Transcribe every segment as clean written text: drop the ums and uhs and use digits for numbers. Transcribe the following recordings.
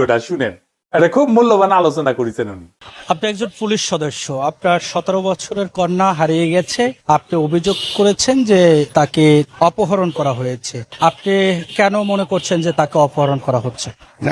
ওটা শুনেন, এটা খুব মূল্যবান আলোচনা করেছেন উনি। আপনি একজন পুলিশ সদস্য, আপনার 17 বছরের কন্যা হারিয়ে গেছে, আপনি অভিযোগ করেছেন যে তাকে অপহরণ করা হয়েছে। আপনি কেন মনে করছেন যে তাকে অপহরণ করা হচ্ছে?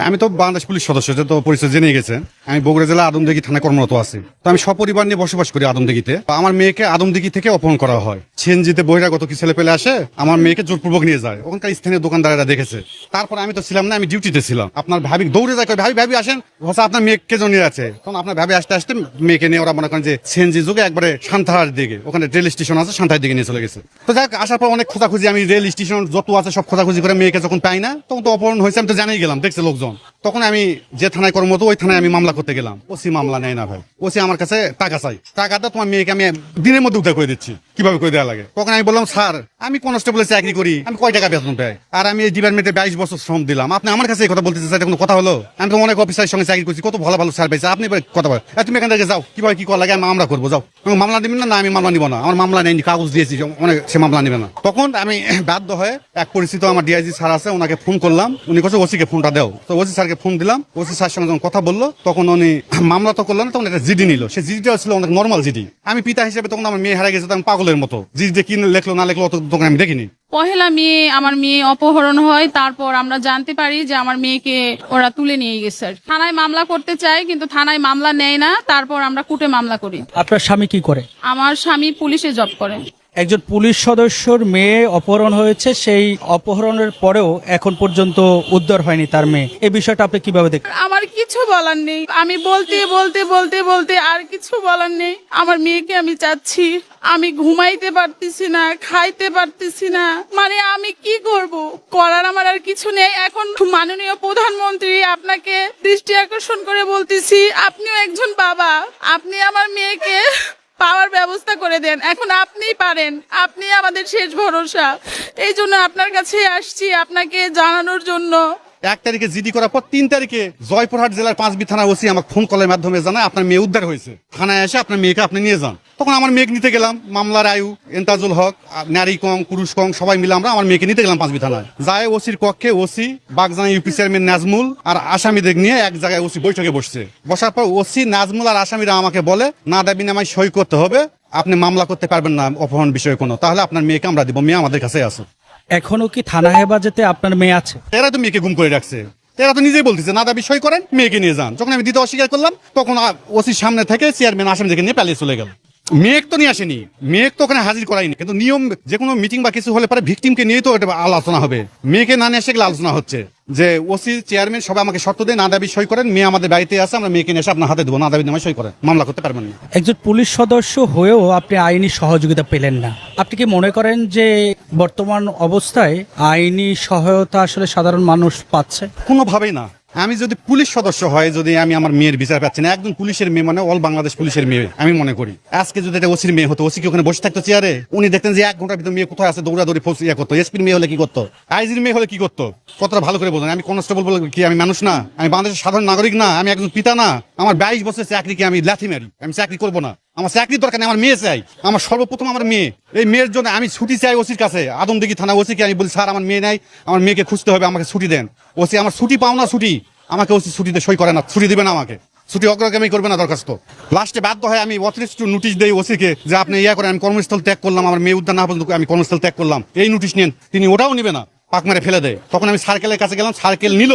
আমি তো বাংলাদেশ পুলিশ সদস্য, যে তো পরিচয় জেনে গেছেন। আমি বগুড়া জেলা আদমদিঘি থানায় কর্মরত আছি। তো আমি সপরিবার নিয়ে বসবাস করি আদমদিঘিতে। আমার মেয়েকে আদমদিঘি থেকে অপহরণ করা হয়। সিএনজিতে বহিরাগত কি ছেলে পেলে আসে, আমার মেয়েকে জোরপূর্বক নিয়ে যায়। ওখানকার স্থানীয় দোকানদারেরা দেখেছে। তারপর আমি তো ছিলাম না, আমি ডিউটিতে ছিলাম। আপনার ভাবি দৌড়ে যায়, ভাবি ভাবি আসেন, হচ্ছে আপনার মেয়েকে জন নিয়ে আছে। তখন আপনার ভাবি আসতে আসতে মেয়েকে নিয়ে ওরা মনে করেন যে সিএনজি যুগে একবারে সান্তাহার দিকে, ওখানে রেল স্টেশন আছে, সান্তাহার দিকে নিয়ে চলে গেছে। তো যাক, আসার পর অনেক খোঁজাখুঁজি, আমি রেল স্টেশন যত আছে সব খোঁজাখুঁজি করে মেয়েকে যখন পাই না, তখন তো অপহরণ হয়েছে আমি তো জানিয়ে গেলাম, দেখছে লোকজন। তখন আমি যে থানায় কর্মরত ওই থানায় আমি মামলা করতে গেলাম। ওসি মামলা নেয় না ভাই। ওসি আমার কাছে টাকা চাই, টাকাটা তোমার মেয়েকে আমি দিনের মধ্যে উদ্ধার করে দিচ্ছি, কিভাবে করে দেওয়া লাগে। তখন আমি বললাম, স্যার আমি কনস্টেবলের চাকরি করি, আমি কয় টাকা বেতন পাই, আর আমি এই ডিপার্টমেন্টে 22 বছর শ্রম দিলাম, আপনি আমার কাছে এই কথা বলতেছেন, স্যার কোনো কথা হলো? আমি তো অনেক অফিসারের সঙ্গে চাকরি করছি, কত ভালো ভালো স্যার পাইছে, আপনি কথা বলেন তুমি এখান থেকে যাও, কিভাবে কি করা লাগে আমি মামলা করবো, যাও। মামলা দিবেন না? আমি মামলা নিব না, আমার মামলা নেই, কাগজ দিয়েছি অনেক, সে মামলা নিবে না। তখন আমি বাধ্য হয়ে এক পরিচিত আমার ডিআইজি স্যার আছে, ওনাকে ফোন করলাম। উনি কাছে ওসিকে ফোনটা দেও, তো ওসি স্যারকে ফোন দিলাম। ওসি স্যার সঙ্গে যখন কথা বললো, তখন উনি মামলা তো করলেন, তখন একটা জিডি নিল। সে জিডিটা ছিল অনেক নর্মাল জিডি। আমি পিতা হিসেবে তখন আমার মেয়ে হারা গেছে, আমি পাগলের মতো জিডি কি লেখলো না লেখলো অত তখন আমি দেখিনি। পহেলা মেয়ে আমার মেয়ে অপহরণ হয়, তারপর আমরা জানতে পারি যে আমার মেয়েকে ওরা তুলে নিয়ে গেছে। থানায় মামলা করতে চাই, কিন্তু থানায় মামলা নেয় না। তারপর আমরা কোর্টে মামলা করি। আপনার স্বামী কি করে? আমার স্বামী পুলিশে জব করে। একজন পুলিশ সদস্যর মেয়ে অপহরণ হয়েছে, সেই অপহরণের পরেও এখন পর্যন্ত উদ্ধার হয়নি তার মেয়ে। এই বিষয়টা আপনি কিভাবে দেখেন? আমার কিছু বলার নেই, আমি বলতে বলতে বলতে বলতে আর কিছু বলার নেই। আমার মেয়েকে আমি চাচ্ছি, আমি ঘুমাইতে পারতেছি না, খাইতে পারতেছি না, মানে আমি কি করব, করার আমার আর কিছু নেই। এখন মাননীয় প্রধানমন্ত্রী, আপনাকে দৃষ্টি আকর্ষণ করে বলতেছি, আপনিও একজন বাবা, আপনি আমার মেয়েকে পাওয়ার ব্যবস্থা করে দেন। এখন আপনিই পারেন, আপনি আমাদের শেষ ভরসা। এই জন্য আপনার কাছে আসছি, আপনাকে জানানোর জন্য। 1 তারিখে জিডি করার পর 3 তারিখে জয়পুরহাট জেলার 5বি থানা ওসি আমাকে ফোন কলের মাধ্যমে জানায় আপনার মেয়ে উদ্ধার হয়েছে, থানায় এসে আপনার মেয়েকে আপনি নিয়ে যান। তখন আমার মেয়েকে নিতে গেলাম। মামলার আয়ু, এন্তাজুল হক, নারী কং, পুরুষ কং সবাই মিলে আমরা আমার মেয়েকে নিতে গেলাম 5বি থানায়। যায় ওসির কক্ষে OC, Bagjana UP chairman Nazmul আর আসামিদের নিয়ে এক জায়গায় ওসি বৈঠকে বসছে। বসার পর ওসি, নাজমুল আর আসামিরা আমাকে বলে, না দাবি নামায় সই করতে হবে, আপনি মামলা করতে পারবেন না অপহরণ বিষয়ে কোনো, তাহলে আপনার মেয়েকে আমরা দিব, মেয়ে আমাদের কাছে আছে। এখনো কি থানা হেফাজতে আপনার মেয়ে আছে? এরা তো মেয়েকে গুম করে রাখছে। এরা তো নিজেই বলতেছে না দাবি সই করেন, মেয়েকে নিয়ে যান। যখন আমি দিতে অস্বীকার করলাম, তখন ওসির সামনে থেকে চেয়ারম্যান আসামিদেরকে নিয়ে পালিয়ে চলে গেল। মেয়েক তো নিয়ে আসেনি, মেয়েক তো ওখানে হাজির করাইনি, কিন্তু নিয়ম যে কোনো মিটিং বা কিছু হলে পরে ভিকটিমকে নিয়েই তো এটা আলোচনা হবে। মেয়েকে না নিয়ে এসে গেলে আলোচনা হচ্ছে যে ওসি চেয়ারম্যান সবাই আমাকে শর্ত দেয়, না দাবি সই করেন, মেয়ে আমাদের বাড়িতে আছে, আমরা মেয়েকে নিয়ে এসে আপনার হাতে দেবো, না দাবি নামে সই করেন, মামলা করতে পারবেন না। একজন পুলিশ সদস্য হয়েও আপনি আইনি সহযোগিতা পেলেন না। আপনি কি মনে করেন যে বর্তমান অবস্থায় আইনি সহায়তা আসলে সাধারণ মানুষ পাচ্ছে? কোনোভাবেই না। আমি যদি পুলিশ সদস্য হয়, যদি আমি আমার মেয়ের বিচার পাচ্ছি না, একজন পুলিশের মেয়ে মানে অল বাংলাদেশ পুলিশের মেয়ে আমি মনে করি। আজকে যদি এটা ওসির মেয়ে হতো, ওসি কি ওখানে বসে থাকতো চেয়ারে? উনি দেখতেন যে 1 ঘন্টার ভিতরে মেয়ে কোথায় আছে, দৌড়াদৌড়ি ইয়ে করতো। এসপির মেয়ে হলে কি করতো, আইজির মেয়ে হলে কি করতো, কতটা ভালো করে বলতেন। আমি কনস্টেবল বলে কি আমি মানুষ না? আমি বাংলাদেশের সাধারণ নাগরিক না? আমি একজন পিতা না? আমার 22 বছরের চাকরি কি আমি লাথি মারি? আমি চাকরি করবো না? আমার চাকরির দরকার নেই, আমার মেয়ে চাই। আমার সর্বপ্রথম আমার মেয়ে। এই মেয়ের জন্য আমি ছুটি চাই ওসির কাছে। আদমদিঘি থানা ওসিকে আমি বলি, স্যার আমার মেয়ে নাই, আমার মেয়েকে খুঁজতে হবে, আমাকে ছুটি দেন। ওসি আমার ছুটি পাও না, ছুটি আমাকে ওসি ছুটিতে সই করে না, ছুটি দিবে না আমাকে, ছুটি অগ্রগামী করবে না দরখাস্ত। লাস্টে বাধ্য হয় আমি অতিরিক্ত নোটিশ দেই ওসিকে যে আপনি ইয়া করেন, আমি কর্মস্থল ত্যাগ করলাম, আমার মেয়ে উদ্ধার না পর্যন্ত আমি কর্মস্থল ত্যাগ করলাম, এই নোটিশ নেন। তিনি ওটাও নিবে না, পাক মারে ফেলে দেয়। তখন আমি সার্কেলের কাছে গেলাম, সার্কেল নিল।